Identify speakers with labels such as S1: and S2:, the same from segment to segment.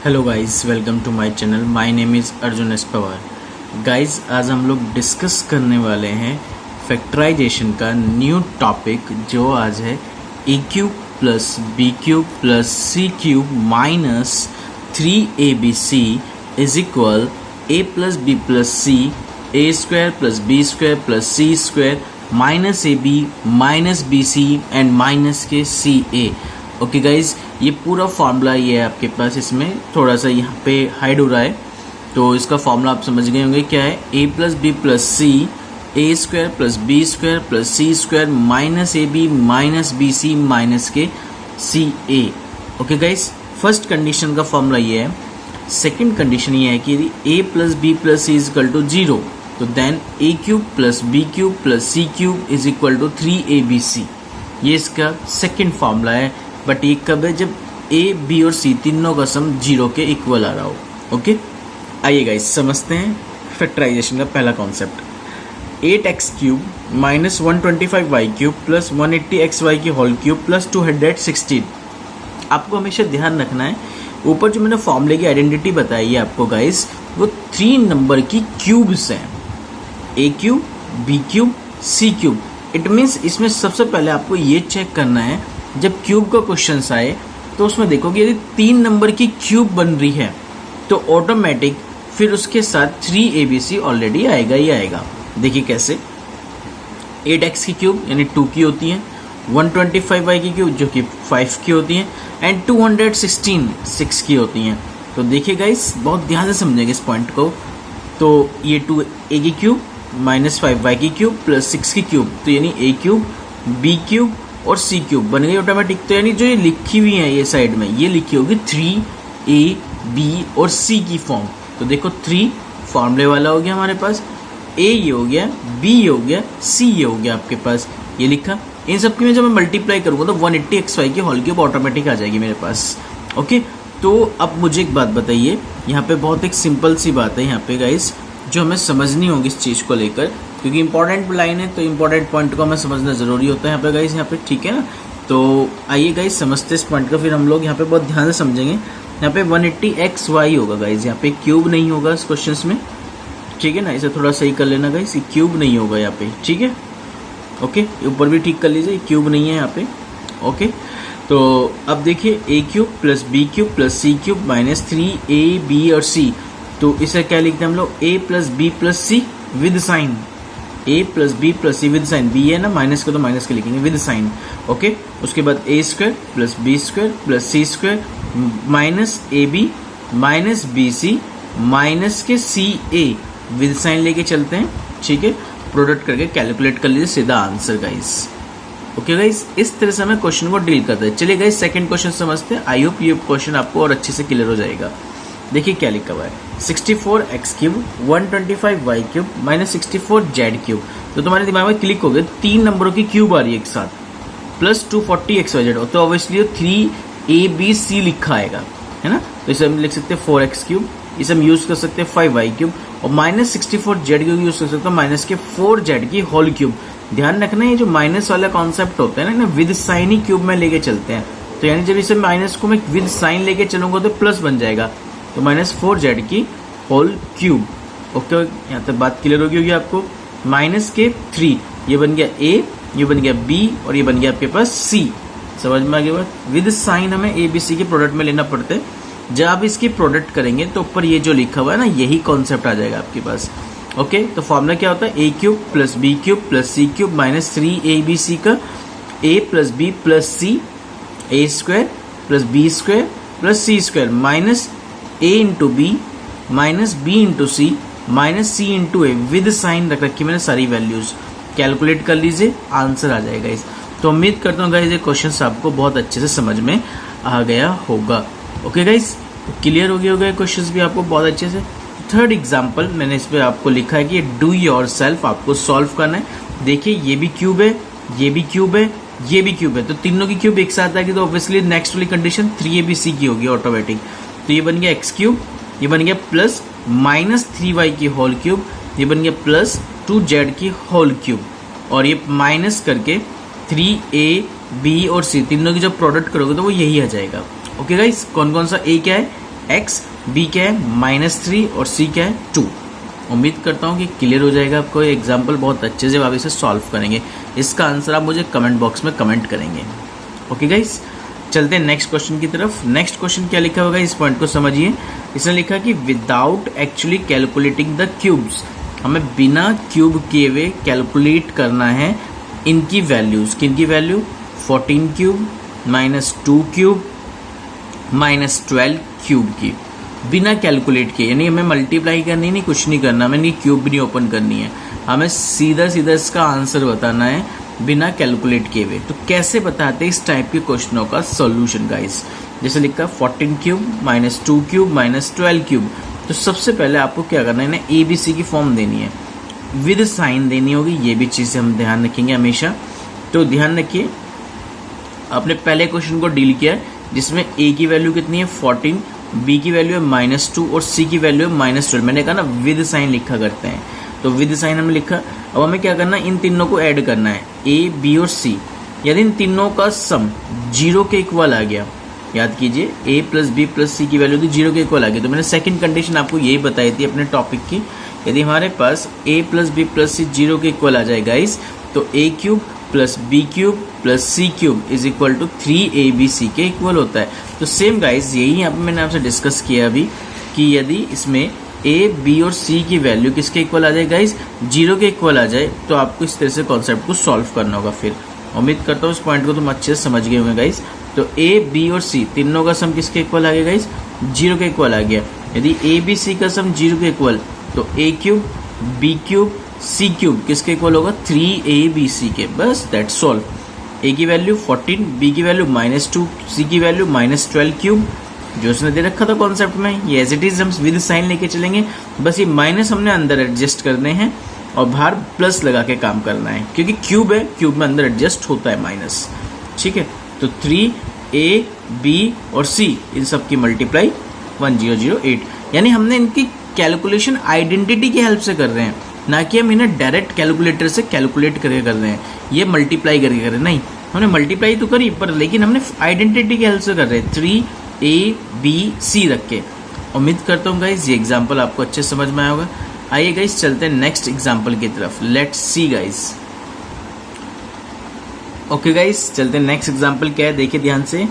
S1: Hello guys, welcome to my channel. My name is Arjun S Pawar. Guys, आज हम लोग discuss करने वाले हैं फैक्टराइजेशन का न्यू टॉपिक, जो आज है a cube plus B cube plus C cube minus 3abc is equal a plus B plus c a square plus B square plus C square minus A B minus B c and minus के सी a. Okay guys, ये पूरा formula ये है आपके पास। इसमें थोड़ा सा यहाँ पे हाइड हो रहा है, तो इसका फॉर्मूला आप समझ गए होंगे क्या है। A plus B plus c a square plus B square plus C square minus A B minus B C minus के सी a. Okay guys, first condition का फॉर्मूला ये है। सेकेंड कंडीशन ये है कि यदि a plus B plus c is equal to 0, तो then a cube plus B cube plus C cube is equal to 3abc। ये इसका सेकेंड फॉर्मूला है। बट ये कब है? जब ए बी और सी तीनों का सम 0 के इक्वल आ रहा हो। ओके, आइए गाइस समझते हैं फैक्टराइजेशन का पहला concept. 8x cube minus 125y cube plus 180xy की होल क्यूब प्लस 216। आपको हमेशा ध्यान रखना है, ऊपर जो मैंने फॉर्मूले की आइडेंटिटी बताई है आपको गाइस, वो 3 नंबर की क्यूब्स हैं। A cube, b cube, c cube. It means इसमें सबसे पहले आपको ये चेक करना है, जब क्यूब का क्वेश्चन आए तो उसमें देखो कि यदि 3 नंबर की क्यूब बन रही है तो ऑटोमेटिक फिर उसके साथ 3abc ऑलरेडी आएगा ही आएगा। देखिए कैसे। 8x की क्यूब यानी 2 की होती है, 125y की क्यूब जो कि 5 की होती है, एंड 216 6 की होती हैं। तो देखिए गाइस, बहुत ध्यान से समझेंगे इस पॉइंट को। तो ये 2a की क्यूब माइनस 5y की क्यूब प्लस 6 की क्यूब, तो यानी a क्यूब, b क्यूब और सी क्यूब बन गई ऑटोमेटिक। तो यानी जो ये लिखी हुई है ये साइड में, ये लिखी होगी 3a b और c की फॉर्म। तो देखो 3 फॉर्मूले वाला हो गया हमारे पास, a ये हो गया, b ये हो गया, c ये हो गया आपके पास, ये लिखा। इन सब की में जब मैं मल्टीप्लाई करूँगा तो 180xy की होल क्यूब ऑटोमेटिक आ जाएगी मेरे पास। ओके, तो अब मुझे एक बात बताइए, यहाँ पे बहुत एक सिंपल सी बात है यहाँ पे गाइस, जो हमें समझनी होगी इस चीज़ को लेकर, क्योंकि इंपॉर्टेंट लाइन है तो इंपॉर्टेंट पॉइंट को हमें समझना जरूरी होता है यहाँ पे गाइस। यहाँ पे ठीक है ना। तो आइए गाइस समझते इस पॉइंट को, फिर हम लोग यहाँ पे बहुत ध्यान से समझेंगे। यहाँ पे 180xy होगा गाइस, यहाँ पे क्यूब नहीं होगा इस क्वेश्चन में, ठीक है ना। इसे थोड़ा सही कर लेना गाइस, ये क्यूब नहीं होगा यहाँ पे, ठीक है। ओके, ऊपर भी ठीक कर लीजिए, क्यूब नहीं है यहाँ पे। ओके, तो अब देखिए a cube plus B cube plus C cube minus 3ab और c। तो इसे क्या लिखते हैं हम लोग? a plus B plus C with sign, a plus B plus C with sign. b है ना, माइनस को तो माइनस के लिखेंगे विद साइन। ओके, उसके बाद a square plus B square plus C square minus A B minus B C minus के सी ए with sign लेके चलते हैं, ठीक है। प्रोडक्ट करके कैलकुलेट कर लीजिए, सीधा आंसर गाइस। ओके गाइस, इस तरह से हमें क्वेश्चन को डील करते हैं। चलिए गाइस सेकंड क्वेश्चन समझते हैं। आई होप ये क्वेश्चन आपको और अच्छे से क्लियर हो जाएगा। देखिए क्या लिखा हुआ है, 64x cube 125y cube minus 64z cube. तो तुम्हारे दिमाग में क्लिक हो गया, 3 नंबरों की क्यूब आ रही है एक साथ, प्लस 240xyz, तो ऑब्वियसली 3abc लिखा आएगा, है ना। तो इसे हम लिख सकते हैं 4x क्यूब, इसे हम यूज कर सकते हैं 5y क्यूब, और माइनस 64z क्यूब यूज कर सकते हैं माइनस के 4z की होल क्यूब। ध्यान रखना, ये जो माइनस वाला कॉन्सेप्ट होता है ना, विद साइन ही क्यूब में लेके चलते हैं। तो यानी जब इसे माइनस को मैं विद साइन लेके चलूंगा तो प्लस बन जाएगा, तो माइनस 4z की होल क्यूब। ओके, यहाँ तक बात क्लियर होगी आपको। माइनस के 3, ये बन गया a, ये बन गया b और ये बन गया आपके पास c। समझ में आ गया बात? विद साइन हमें a b c के प्रोडक्ट में लेना पड़ता है। जब आप इसकी प्रोडक्ट करेंगे तो ऊपर ये जो लिखा हुआ है ना, यही कॉन्सेप्ट आ जाएगा आपके पास। ओके, तो फॉर्मूला क्या होता है? a cube plus B cube plus C cube minus 3abc का a plus B plus C a square plus B square plus C square minus a into B minus B into C minus C into A with sign रख रखी मैंने सारी values. Calculate कर लीजिए, answer आ जाएगा इस। तो उम्मीद करता हूँ गाइज ये क्वेश्चन आपको बहुत अच्छे से समझ में आ गया होगा। ओके गाइज, क्लियर हो गया होगा क्वेश्चन भी आपको बहुत अच्छे से। थर्ड एग्जाम्पल मैंने इस पर आपको लिखा है कि डू योर सेल्फ आपको सॉल्व करना है। देखिए ये भी क्यूब है, ये भी क्यूब है, ये भी क्यूब है, तो तीनों की क्यूब एक साथ आएगी, तो ऑब्वियसली नेक्स्ट वाली कंडीशन 3abc की होगी ऑटोमेटिक। तो ये बन गया x क्यूब, ये बन गया प्लस माइनस 3y की होल क्यूब, ये बन गया प्लस 2z की होल क्यूब, और ये माइनस करके 3ab और c तीनों की जब प्रोडक्ट करोगे तो वो यही आ जाएगा। ओके गाइस, कौन कौन सा a क्या है? x, b क्या है -3 और c क्या है 2। उम्मीद करता हूँ कि क्लियर हो जाएगा आपको। एग्जाम्पल बहुत अच्छे से आप इसे सॉल्व करेंगे। इसका आंसर आप मुझे कमेंट बॉक्स में कमेंट करेंगे। ओके गाइस, चलते हैं नेक्स्ट क्वेश्चन की तरफ। नेक्स्ट क्वेश्चन क्या लिखा होगा, इस पॉइंट को समझिए। इसने लिखा कि without actually calculating the cubes, हमें बिना क्यूब किए हुए कैलकुलेट करना है इनकी वैल्यूज। किनकी वैल्यू? 14 क्यूब -2 क्यूब -12 क्यूब की, बिना कैलकुलेट किए। यानी हमें मल्टीप्लाई करनी नहीं, कुछ नहीं करना, हमें नहीं क्यूब भी नहीं ओपन करनी है, हमें सीधा सीधा इसका आंसर बताना है बिना कैलकुलेट किए हुए। तो कैसे बताते हैं इस टाइप के क्वेश्चनों का सॉल्यूशन गाइस? जैसे लिखा 14 क्यूब -2 क्यूब -12 क्यूब। तो सबसे पहले आपको क्या करना है ना, ABC की फॉर्म देनी है, विद साइन देनी होगी। ये भी चीज़ें हम ध्यान रखेंगे हमेशा। तो ध्यान रखिए, आपने पहले क्वेश्चन को डील किया जिसमें A की वैल्यू कितनी है 14, B की वैल्यू है -2 और C की वैल्यू है -12। मैंने कहा ना विद साइन लिखा करते हैं, तो विद साइन हमने लिखा। अब हमें क्या करना है, इन तीनों को ऐड करना है, A, B और C। यदि इन तीनों का सम 0 के इक्वल आ गया, याद कीजिए A + B + C की वैल्यू थी 0 के इक्वल आ गई। तो मैंने सेकंड कंडीशन आपको यही बताई थी अपने टॉपिक की, यदि हमारे पास A + B + C 0 के इक्वल आ जाए गाइस, तो A³ + B³ + C³ = 3ABC के इक्वल होता है। तो सेम गाइस यही यहाँ पे मैंने आपसे डिस्कस किया अभी कि यदि इसमें A, B और C की वैल्यू किसके इक्वल आ जाए गाइस, 0 के इक्वल आ जाए, तो आपको इस तरह से कॉन्सेप्ट को सॉल्व करना होगा। फिर उम्मीद करता हूँ इस पॉइंट को तुम अच्छे से समझ गए होंगे गाइस। तो A, B और C तीनों का सम किसके इक्वल आ गया गाइस, 0 के इक्वल आ गया। यदि A, B, C का सम 0 के इक्वल, तो A³ B³ C³ किसके इक्वल होगा, 3ABC के। बस दैट्स ऑल। A की वैल्यू 14, B की वैल्यू -2, C की वैल्यू -12 क्यूब, जो उसने दे रखा था कॉन्सेप्ट में, ये एज इट इज हम विद साइन लेके चलेंगे। बस ये माइनस हमने अंदर एडजस्ट करने हैं और बाहर प्लस लगा के काम करना है, क्योंकि क्यूब है, क्यूब में अंदर एडजस्ट होता है माइनस। ठीक है, तो 3A, B और C इन सब की मल्टीप्लाई 1008। यानी हमने इनकी कैलकुलेशन आइडेंटिटी की हेल्प से कर रहे हैं, ना कि हम इन्हें डायरेक्ट कैलकुलेटर से कैलकुलेट करके कर रहे हैं, ये मल्टीप्लाई करके कर रहे हैं। नहीं, हमने मल्टीप्लाई तो करी पर लेकिन हमने आइडेंटिटी की हेल्प से कर रहे हैं, 3ABC रख के। उम्मीद करता हूँ गाइज ये एग्जाम्पल आपको अच्छे समझ में आया होगा। आइए गाइज चलते हैं नेक्स्ट एग्जाम्पल की तरफ। Let's see guys. Okay guys, चलते हैं नेक्स्ट एग्जाम्पल क्या है, देखिए ध्यान से।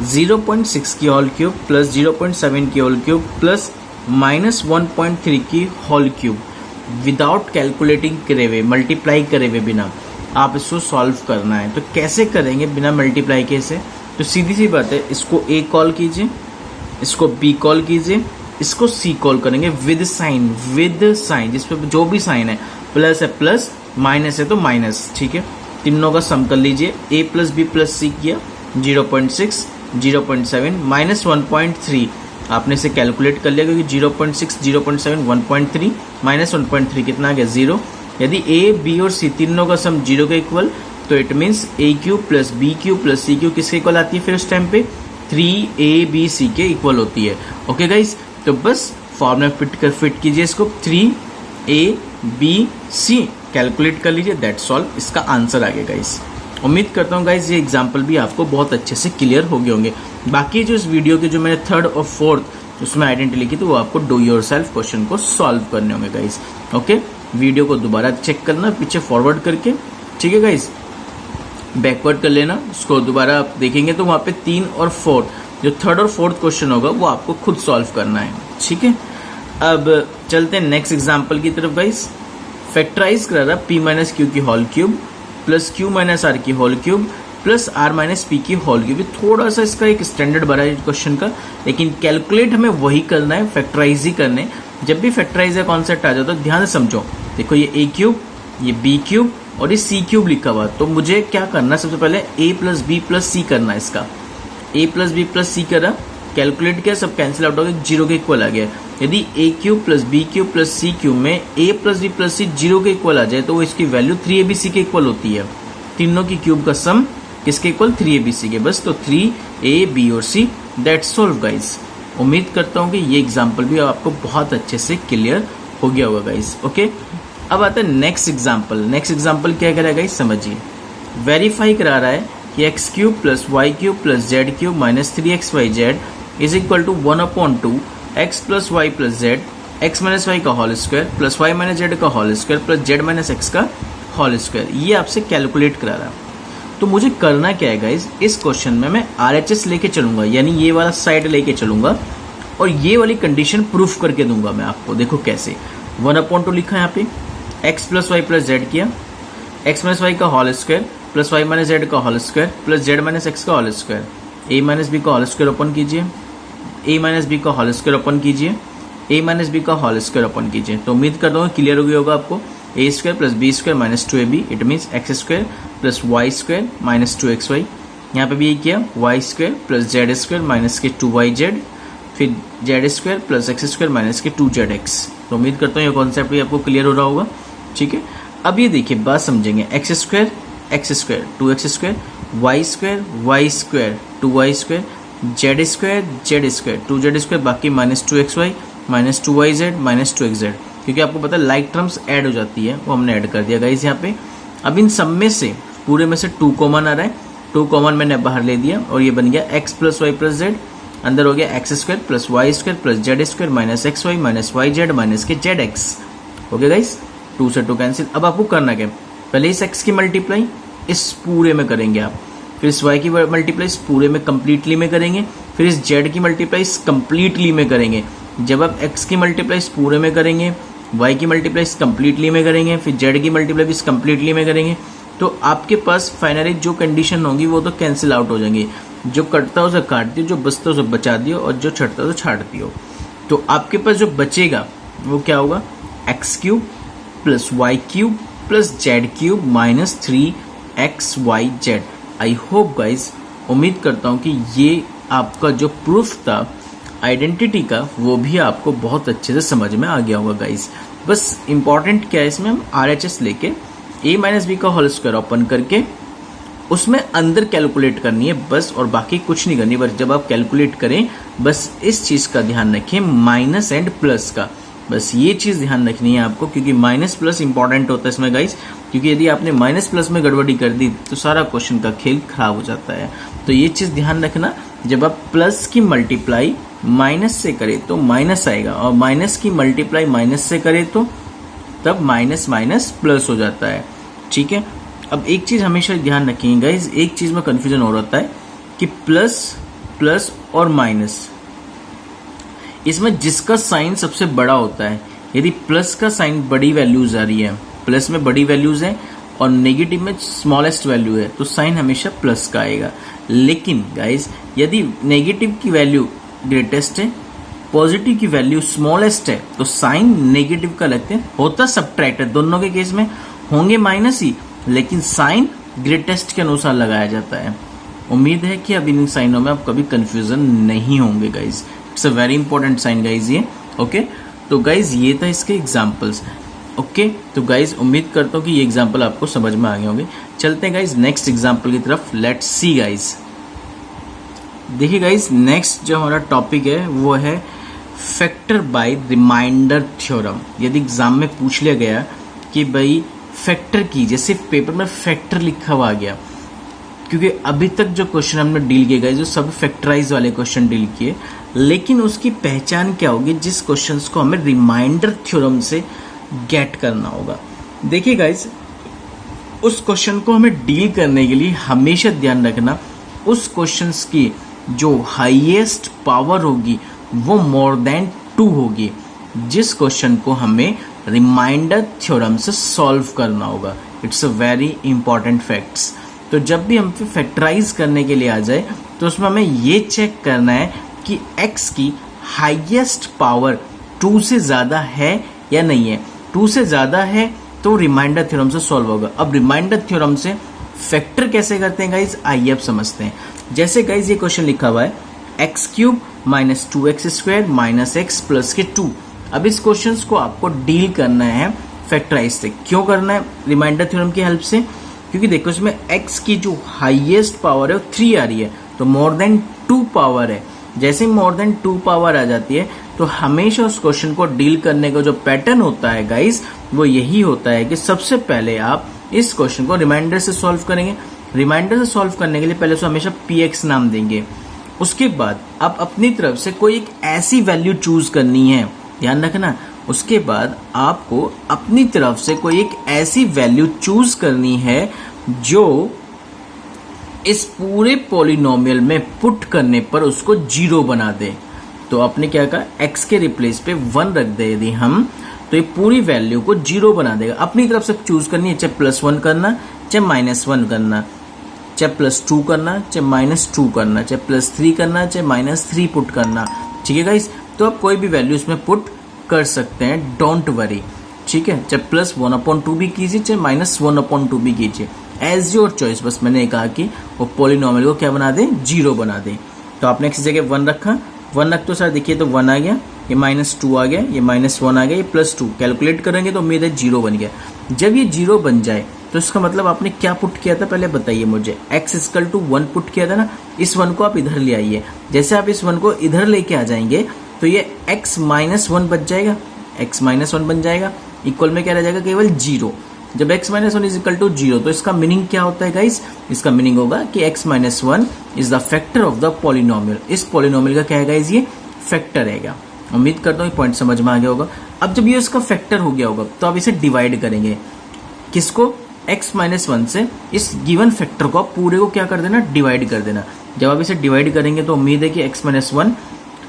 S1: 0.6 की होल क्यूब प्लस 0.7 की होल क्यूब प्लस -1.3 की होल क्यूब विदाउट कैलकुलेटिंग करे हुए, मल्टीप्लाई करे हुए बिना आप इसको सॉल्व करना है। तो कैसे करेंगे बिना मल्टीप्लाई के से? तो सीधी सी बात है, इसको A कॉल कीजिए, इसको B कॉल कीजिए, इसको C कॉल करेंगे विद साइन, जिस पे जो भी साइन है, प्लस है प्लस, माइनस है तो माइनस। ठीक है, तीनों का सम कर लीजिए। A + B + C किया 0.6, 0.7, -1.3 आपने इसे कैलकुलेट कर लिया, क्योंकि 0.6, 0.7, 1.3 -1.3 कितना आ गया, 0। यदि A, B और C तीनों का सम 0 के इक्वल, तो it means A³ + B³ + C³ किसके इक्वल आती है फिर उस टाइम पे, 3ABC के इक्वल होती है। ओके गाइस, तो बस फॉर्मूला फिट कीजिए इसको, 3ABC कैलकुलेट कर लीजिए, दैट्स ऑल, इसका आंसर आ गया गाइस। उम्मीद करता हूँ गाइस ये एग्जाम्पल भी आपको बहुत अच्छे से क्लियर हो गए होंगे। बाकी जो इस वीडियो के जो मैंने थर्ड और फोर्थ उसमें आइडेंटिटी लिखी थी, वो आपको डू योर सेल्फ क्वेश्चन को सॉल्व करने होंगे गाइस। ओके, वीडियो को दोबारा चेक करना पीछे फॉरवर्ड करके, ठीक है गाइस, बैकवर्ड कर लेना, उसको दोबारा आप देखेंगे तो वहाँ पे 3 और 4 जो थर्ड और फोर्थ क्वेश्चन होगा वो आपको खुद सॉल्व करना है। ठीक है, अब चलते हैं नेक्स्ट एग्जाम्पल की तरफ गाइस। फैक्टराइज करा रहा P - Q की whole cube plus Q - R की whole cube plus R - P की होल क्यूब। थोड़ा सा इसका एक स्टैंडर्ड बना है क्वेश्चन का, लेकिन कैलकुलेट हमें वही करना है, फैक्टराइज ही करने। जब भी फैक्टराइज का कॉन्सेप्ट आ जाता है तो ध्यान से समझो। देखो ये A³ ये B³ और ये C³ लिखा हुआ, तो मुझे क्या करना है, सबसे पहले A + B + C करना है। इसका A + B + C करा, कैलकुलेट किया, सब कैंसिल आउट हो गया, 0 के इक्वल आ गया। यदि A³ + B³ + C³ में A + B + C 0 के इक्वल आ जाए, तो वो इसकी वैल्यू 3ABC के इक्वल होती है। तीनों की क्यूब का सम किसके इक्वल, 3ABC के। बस तो 3A, B और C, दैट्स ऑल गाइस। उम्मीद करता हूँ कि ये एग्जाम्पल भी आपको बहुत अच्छे से क्लियर हो गया होगा गाइस। ओके, अब आता है नेक्स्ट एग्जाम्पल। नेक्स्ट एग्जाम्पल क्या करेगा गाइस, समझिए। वेरीफाई करा रहा है कि x³ + y³ + z³ - 3xyz is equal to 1/2 x plus Y plus z x minus y का whole square plus y minus z का whole square plus z minus x का होल स्क्वायर। ये आपसे कैलकुलेट करा रहा है। तो मुझे करना क्या है गाइज, इस क्वेश्चन में मैं RHS लेके चलूंगा, यानी ये वाला साइड लेके चलूंगा और ये वाली कंडीशन प्रूफ करके दूंगा मैं आपको। देखो कैसे, 1/2 लिखा है यहाँ पे, x plus Y plus z किया, एक्स माइनस वाई का whole square plus y minus z का whole square plus z minus x का whole square, a minus b का होल स्क्वायर ओपन कीजिए, ए माइनस बी का whole square open कीजिए, a minus b का whole square open कीजिए। तो उम्मीद करता हूँ क्लियर हो गया होगा आपको। A square plus B square minus 2ab, it means x square plus Y square minus 2xy। यहाँ पे भी ये किया, y square plus Z square minus के 2yz, फिर z square plus x square minus के 2zx। तो उम्मीद करता हूँ ये कॉन्सेप्ट भी आपको क्लियर हो रहा होगा। ठीक है, अब ये देखिए बात समझेंगे, x square 2x square, y square 2y square, z square 2z square, बाकी minus 2xy minus 2yz minus 2xz, क्योंकि आपको पता है लाइक टर्म्स ऐड हो जाती है, वो हमने ऐड कर दिया गाइस यहाँ पे। अब इन सब में से पूरे में से 2 कॉमन आ रहा है, 2 कॉमन मैंने बाहर ले दिया और ये बन गया X plus Y plus Z, अंदर हो गया X square plus Y square plus Z square minus X Y minus Y Z minus के जेड एक्स। ओके गाइस, 2 से 2 कैंसिल। अब आपको करना क्या है, पहले इस एक्स की मल्टीप्लाई इस पूरे में करेंगे आप, फिर इस वाई की मल्टीप्लाई इस पूरे में कंप्लीटली में करेंगे, फिर इस जेड की मल्टीप्लाई इस कंप्लीटली में करेंगे। जब आप एक्स की मल्टीप्लाई इस पूरे में करेंगे, वाई की मल्टीप्लाई इस कंप्लीटली में करेंगे, फिर जेड की मल्टीप्लाई इस कंप्लीटली में करेंगे, तो आपके पास फाइनली जो कंडीशन होगी वो तो कैंसिल आउट हो जाएंगी। जो कटता हो उसे काट दियो, जो बचता हो उसे बचा दियो और जो छटता हो उसे छाट दियो। तो आपके पास जो बचेगा वो क्या होगा, X cube plus Y cube plus Z cube minus 3xyz। I hope guys, उम्मीद करता हूँ कि ये आपका जो प्रूफ था आइडेंटिटी का वो भी आपको बहुत अच्छे से समझ में आ गया होगा गाइज। बस इंपॉर्टेंट क्या है इसमें, हम RHS लेके a माइनस बी का होल स्क्वायर ओपन करके उसमें अंदर कैलकुलेट करनी है बस, और बाकी कुछ नहीं करनी। बस जब आप कैलकुलेट करें बस इस चीज़ का ध्यान रखें, माइनस एंड प्लस का, बस ये चीज़ ध्यान रखनी है आपको, क्योंकि माइनस प्लस इंपॉर्टेंट होता है इसमें गाइज। क्योंकि यदि आपने माइनस प्लस में गड़बड़ी कर दी तो सारा क्वेश्चन का खेल खराब हो जाता है। तो ये चीज़ ध्यान रखना, जब आप प्लस की मल्टीप्लाई माइनस से करें तो माइनस आएगा, और माइनस की मल्टीप्लाई माइनस से करें तो तब माइनस माइनस प्लस हो जाता है। ठीक है, अब एक चीज़ हमेशा ध्यान रखेंगे गाइज, एक चीज़ में कन्फ्यूजन हो रहा है कि प्लस प्लस और माइनस, इसमें जिसका साइन सबसे बड़ा होता है, यदि प्लस का साइन बड़ी वैल्यूज आ रही है, प्लस में बड़ी वैल्यूज है और नेगेटिव में स्मॉलेस्ट वैल्यू है, तो साइन हमेशा प्लस का आएगा। लेकिन गाइज यदि नेगेटिव की वैल्यू ग्रेटेस्ट है, पॉजिटिव की वैल्यू स्मॉलेस्ट है, तो साइन नेगेटिव का लगते हैं, होता सब्ट्रैक्ट है। दोनों के केस में होंगे माइनस ही, लेकिन साइन ग्रेटेस्ट के अनुसार लगाया जाता है। उम्मीद है कि अब इन साइनों में आप कभी कंफ्यूजन नहीं होंगे guys. It's a very important sign guys ये। ओके, तो गाइज ये था इसके एग्जाम्पल्स। ओके, तो गाइज उम्मीद करता हूँ कि ये एग्जाम्पल आपको समझ में आ गए होंगे। चलते हैं गाइज नेक्स्ट एग्जाम्पल की तरफ, लेट्स सी गाइज। देखिए गाइज, नेक्स्ट जो हमारा टॉपिक है वो है फैक्टर बाय रिमाइंडर थ्योरम। यदि एग्जाम में पूछ लिया गया कि भाई फैक्टर कीजिए, सिर्फ पेपर में फैक्टर लिखा हुआ आ गया, क्योंकि अभी तक जो क्वेश्चन हमने डील किए गए जो सब फैक्टराइज वाले क्वेश्चन डील किए, लेकिन उसकी पहचान क्या होगी जिस क्वेश्चंस को हमें रिमाइंडर थ्योरम से गेट करना होगा। देखिए गाइज, उस क्वेश्चन को हमें डील करने के लिए हमेशा ध्यान रखना उस क्वेश्चंस की जो हाईएस्ट पावर होगी वो मोर देन 2 होगी, जिस क्वेश्चन को हमें रिमाइंडर थ्योरम से सॉल्व करना होगा। It's a very important facts. तो जब भी हम फैक्टराइज करने के लिए आ जाए तो उसमें हमें ये चेक करना है कि x की हाईएस्ट पावर 2 से ज़्यादा है या नहीं है। 2 से ज़्यादा है तो रिमाइंडर थ्योरम से सॉल्व होगा। अब रिमाइंडर थ्योरम से फैक्टर कैसे करते हैं गाइज, आइए अब समझते हैं। जैसे गाइज ये क्वेश्चन लिखा हुआ है x cube minus 2x square minus x plus के 2। अब इस क्वेश्चन को आपको डील करना है फैक्टराइज से। क्यों करना है? रिमाइंडर थ्योरम की हेल्प से, क्योंकि देखो इसमें x की जो हाईएस्ट पावर है वो 3 आ रही है, तो मोर देन 2 पावर है। जैसे ही मोर देन 2 पावर आ जाती है तो हमेशा उस क्वेश्चन को डील करने का जो पैटर्न होता है गाइस वो यही होता है कि सबसे पहले आप इस क्वेश्चन को रिमाइंडर से सॉल्व करेंगे। रिमाइंडर से सॉल्व करने के लिए पहले उसको हमेशा px नाम देंगे। उसके बाद आप अपनी तरफ से कोई एक ऐसी वैल्यू चूज करनी है, ध्यान रखना। उसके बाद आपको अपनी तरफ से कोई एक ऐसी वैल्यू चूज करनी है जो इस पूरे पॉलिनोमियल में पुट करने पर उसको 0 बना दे। तो आपने क्या कहा, x के रिप्लेस पे 1 रख दे यदि हम, तो ये पूरी वैल्यू को 0 बना देगा। अपनी तरफ से चूज करनी है, चाहे +1 करना, चाहे -1 करना, चाहे +2 करना, चाहे -2 करना, चाहे +3 करना, चाहे -3 पुट करना। ठीक है गाइस, तो आप कोई भी वैल्यू इसमें पुट कर सकते हैं, डोंट वरी। ठीक है, चाहे +1/2 भी कीजिए, चाहे -1/2 भी कीजिए, एज योर चॉइस। बस मैंने कहा कि वो पॉलिनोमियल को क्या बना दे, 0 बना दे। तो आपने इस जगह 1 रखा, 1 रख तो सर देखिए तो 1 आ गया, ये -2 आ गया, ये -1 आ गया, ये +2 कैलकुलेट करेंगे तो उम्मीद है 0 बन गया। जब ये 0 बन जाए तो इसका मतलब आपने क्या पुट किया था, पहले बताइए मुझे। x = 1 पुट किया था ना, इस 1 को आप इधर ले आइए। जैसे आप इस 1 को इधर लेके आ जाएंगे तो ये x - 1 बच जाएगा, x - 1 बन जाएगा। इक्वल में क्या रह जाएगा, केवल 0। जब x - 1 = 0 तो इसका मीनिंग क्या होता है गाइस, इसका मीनिंग होगा कि x - 1 is the factor of the polynomial. इस पॉलिनोमियल का क्या है गाइस, ये फैक्टर रहेगा। उम्मीद करता हूँ पॉइंट समझ में आ गया होगा। अब जब ये इसका फैक्टर हो गया होगा तो आप इसे डिवाइड करेंगे, किसको, x - 1 से। इस गिवन फैक्टर को आप पूरे को क्या कर देना, डिवाइड कर देना। जब आप इसे डिवाइड करेंगे तो उम्मीद है कि x - 1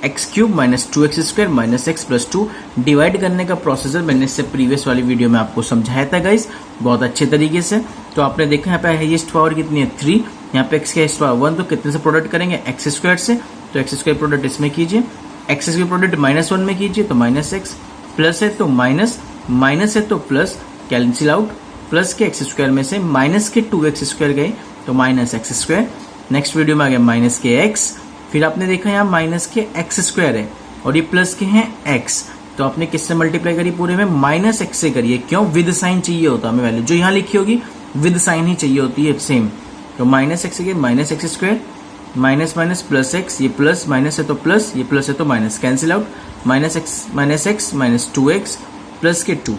S1: x³ - 2x² - x + 2 divide करने का प्रोसीजर मैंने इससे प्रीवियस वाली वीडियो में आपको समझाया था गाइस, बहुत अच्छे तरीके से। तो आपने देखा यहाँ पे हाईएस्ट पावर कितनी है, 3। यहाँ पे x की हाईएस्ट पावर 1, तो कितने से प्रोडक्ट करेंगे, x² से। तो x² प्रोडक्ट इसमें कीजिए, x के प्रोडक्ट -1 में कीजिए तो -x, प्लस है तो माइनस, माइनस है तो प्लस, कैंसिल आउट। प्लस के x² में से माइनस के 2x² गए तो -x²। नेक्स्ट वीडियो में आ गया माइनस के x, फिर आपने देखा यहाँ माइनस के x² है और ये प्लस के हैं x, तो आपने किससे मल्टीप्लाई करी, पूरे में -x से करिए। क्यों, विद साइन चाहिए होता हमें वैल्यू, जो यहाँ लिखी होगी विद साइन ही चाहिए होती है सेम। तो -x के -x², minus minus plus x, ये प्लस माइनस है तो प्लस, ये प्लस है तो minus, cancel out. -x -2x plus के 2।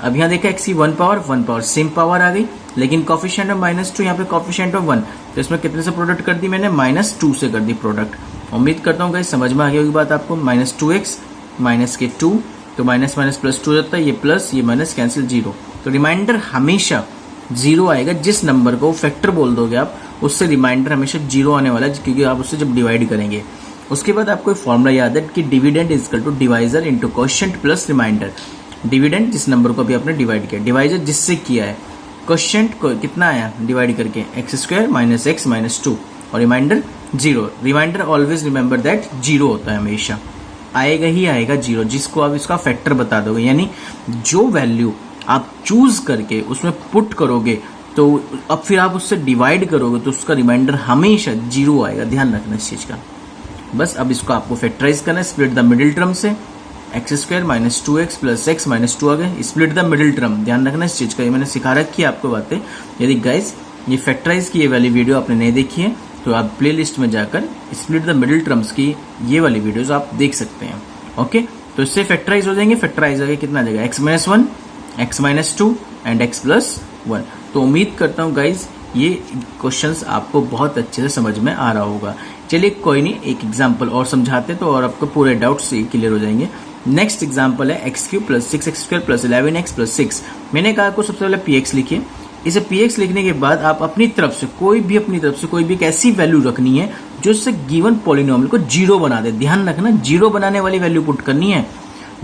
S1: अब यहाँ देखा x की 1 पावर सेम पावर आ गई, लेकिन कॉफिशिएंट ऑफ -2, यहाँ पे कॉफिशिएंट ऑफ 1, तो इसमें कितने से प्रोडक्ट कर दी मैंने, -2 से कर दी प्रोडक्ट। उम्मीद करता हूँ गाइस समझ में आ गई होगी बात आपको। -2x माइनस के 2, तो माइनस माइनस प्लस 2 जाता है, ये प्लस ये माइनस, कैंसिल 0। तो रिमाइंडर हमेशा 0 आएगा। जिस नंबर को फैक्टर बोल दोगे आप, उससे रिमाइंडर हमेशा 0 आने वाला है, क्योंकि आप उससे जब डिवाइड करेंगे। उसके बाद आपको एक फॉर्मूला याद है कि dividend is equal to divisor into quotient plus remainder. Dividend जिस नंबर को अभी आपने डिवाइड किया, डिवाइजर जिससे किया है, क्वोशिएंट को कितना आया डिवाइड करके, x² - x - 2 और remainder 0। Remainder always remember that 0 होता है, हमेशा आएगा ही आएगा 0, जिसको आप इसका फैक्टर बता दोगे। यानी जो वैल्यू आप चूज करके उसमें पुट करोगे तो अब फिर आप उससे डिवाइड करोगे तो उसका रिमाइंडर हमेशा 0 आएगा, ध्यान रखना इस चीज का। बस अब इसको आपको फैक्टराइज करना है, स्प्लिट द मिडिल टर्म से, x² - 2x प्लस x - 2 आ गए, स्प्लिट द मिडिल टर्म, ध्यान रखना इस चीज का, ये मैंने सिखा रखी है आपको बातें। यदि गाइस ये फैक्टराइज की ये वाली वीडियो आपने नहीं देखी है तो आप प्ले लिस्ट में जाकर स्प्लिट द मिडिल टर्म्स की ये वाली वीडियोज आप देख सकते हैं। ओके, तो इससे फैक्टराइज हो जाएंगे। फैक्टराइज आगे कितना आ जाएगा, x - 1 x - 2 एंड x + 1। तो उम्मीद करता हूँ गाइज ये क्वेश्चंस आपको बहुत अच्छे से समझ में आ रहा होगा। चलिए कोई नहीं, एक एग्जांपल और समझाते तो और आपको पूरे डाउट्स क्लियर हो जाएंगे। नेक्स्ट एग्जांपल है x³ + 6x² + 11x + 6। मैंने कहा आपको सबसे पहले px लिखिए। इसे px लिखने के बाद आप अपनी तरफ से कोई भी एक ऐसी वैल्यू रखनी है जो इससे गिवन पॉलिनोमियल को 0 बना दे। ध्यान रखना 0 बनाने वाली वैल्यू पुट करनी है,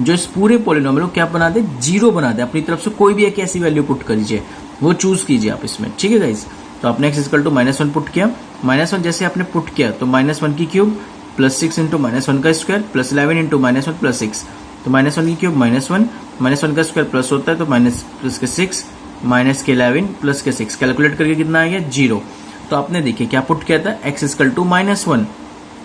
S1: जो इस पूरे पॉलिनोमियल को क्या बना दे, 0 बना दे। अपनी तरफ से कोई भी एक ऐसी वैल्यू पुट करिए, वो चूज कीजिए आप इसमें, ठीक है गाइज। तो आपने x = -1 पुट किया, -1 जैसे आपने पुट किया तो -1 की क्यूब प्लस 6 इंटू -1 का स्क्वायर प्लस 11 इंटू -1 प्लस 6, तो -1 की क्यूब -1 का स्क्वायर प्लस होता है तो प्लस के 6 माइनस के 11 प्लस के 6, कैलकुलेट करके कितना आ गया 0। तो आपने देखिए क्या पुट किया था, x = -1,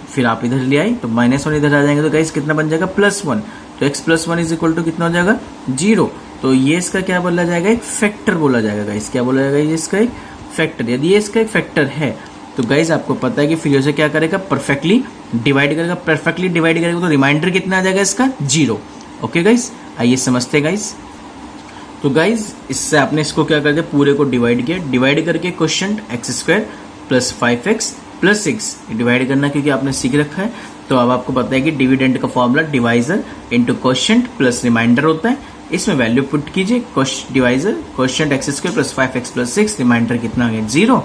S1: फिर आप इधर ले आए तो -1 इधर आ जाएंगे तो गाइस कितना बन जाएगा +1, तो x + 1 = कितना हो जाएगा 0। तो ये इसका क्या बोला जाएगा, एक फैक्टर बोला जाएगा गाइस। क्या बोला जाएगा, ये इसका एक फैक्टर। यदि ये इसका एक फैक्टर है तो गाइस आपको पता है कि फिर से क्या करेगा, परफेक्टली डिवाइड करेगा। परफेक्टली डिवाइड करेगा तो रिमाइंडर कितना आ जाएगा इसका 0। ओके गाइस, आइए समझते हैं गाइस। तो गाइस इससे आपने इसको क्या कर दिया, पूरे को डिवाइड किया। डिवाइड करके quotient x² + 5x plus 6 divide करना, क्योंकि आपने सीख रखा है। तो अब आपको पता है कि डिविडेंड का formula divisor into quotient plus remainder होता है। इसमें वैल्यू पुट कीजिए, divisor quotient X square plus 5x plus 6, remainder कितना आ गया 0।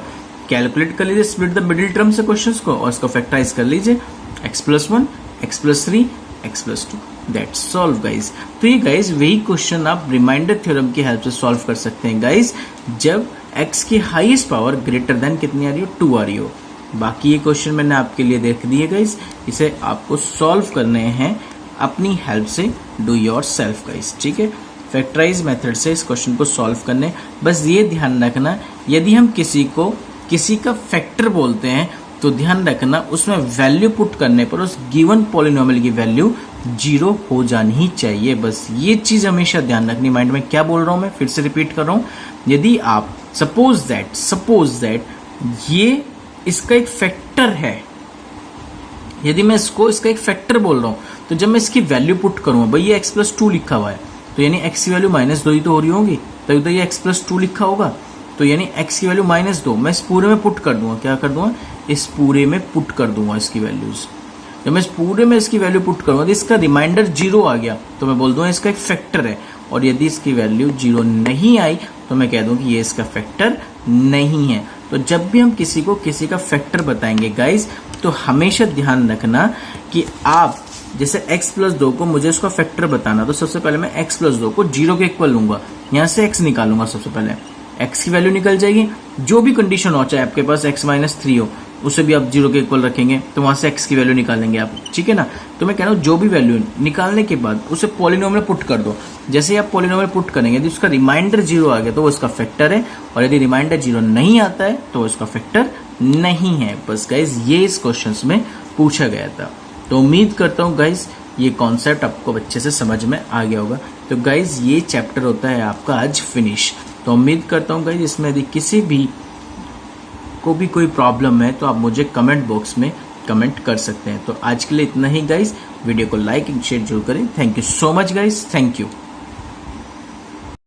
S1: कैलकुलेट कर लीजिए स्प्लिट द मिडिल टर्म से क्वेश्चंस को और इसको फैक्टराइज कर लीजिए, x plus 1, x plus 3, x plus 2, that's solve guys. तो ये गाइज वही क्वेश्चन आप रिमाइंडर थ्योरम की हेल्प से सॉल्व कर सकते हैं गाइज, जब x की हाईएस्ट पावर ग्रेटर देन कितनी आ रही हो, 2 आ रही हो। बाकी ये क्वेश्चन मैंने आपके लिए देख दिए गाइज, इसे आपको सॉल्व करने हैं अपनी हेल्प से, डू योर सेल्फ गाइज, ठीक है। फैक्टराइज मेथड से इस क्वेश्चन को सॉल्व करने, बस ये ध्यान रखना यदि हम किसी का फैक्टर बोलते हैं तो ध्यान रखना उसमें वैल्यू पुट करने पर उस गिवन पॉलिनोमियल की वैल्यू 0 हो जानी ही चाहिए। बस ये चीज हमेशा ध्यान रखनी माइंड में। क्या बोल रहा हूं मैं, फिर से रिपीट कर रहा हूं। यदि आप सपोज दैट ये इसका एक फैक्टर है, यदि मैं इसका एक फैक्टर बोल रहा हूं, तो जब मैं इसकी वैल्यू पुट करूंगा, भाई ये x प्लस 2 लिखा हुआ है, तो यानी x की वैल्यू -2 ही तो हो रही होगी, तभी तो ये x प्लस 2 लिखा होगा। तो यानी x की वैल्यू -2 मैं इस पूरे में पुट कर दूंगा। क्या कर दूंगा, इस पूरे में पुट कर दूंगा इसकी वैल्यूज। जब मैं इस पूरे में इसकी वैल्यू पुट करूंगा तो इसका रिमाइंडर 0 आ गया, तो मैं बोल दूंगा इसका एक फैक्टर है। और यदि इसकी वैल्यू 0 नहीं आई तो मैं कह दूं कि ये इसका फैक्टर नहीं है। तो जब भी हम किसी का फैक्टर बताएंगे गाइज, तो हमेशा ध्यान रखना कि आप जैसे x प्लस 2 को मुझे उसका फैक्टर बताना, तो सबसे पहले मैं x प्लस 2 को 0 के इक्वल लूंगा, यहाँ से x निकालूंगा। सबसे पहले x की वैल्यू निकल जाएगी, जो भी कंडीशन हो, चाहे आपके पास x माइनस 3 हो, उसे भी आप 0 के इक्वल रखेंगे, तो वहां से x की वैल्यू निकालेंगे आप, ठीक है ना। तो मैं कह रहा हूँ जो भी वैल्यू निकालने के बाद उसे पॉलिनोमियल पुट कर दो। जैसे ही आप पॉलिनोमियल पुट करेंगे, यदि उसका रिमाइंडर 0 आ गया तो वो इसका फैक्टर है, और यदि रिमाइंडर 0 नहीं आता है तो वो इसका फैक्टर नहीं है। बस गाइज ये इस क्वेश्चन में पूछा गया था। तो उम्मीद करता हूँ गाइज ये कॉन्सेप्ट आपको अच्छे से समझ में आ गया होगा। तो गाइज ये चैप्टर होता है आपका आज फिनिश। तो उम्मीद करता हूँ गाइज इसमें यदि किसी भी को भी कोई प्रॉब्लम है तो आप मुझे कमेंट बॉक्स में कमेंट कर सकते हैं। तो आज के लिए इतना ही गाइज, वीडियो को लाइक एंड शेयर जरूर करें। Thank you so much guys, thank you.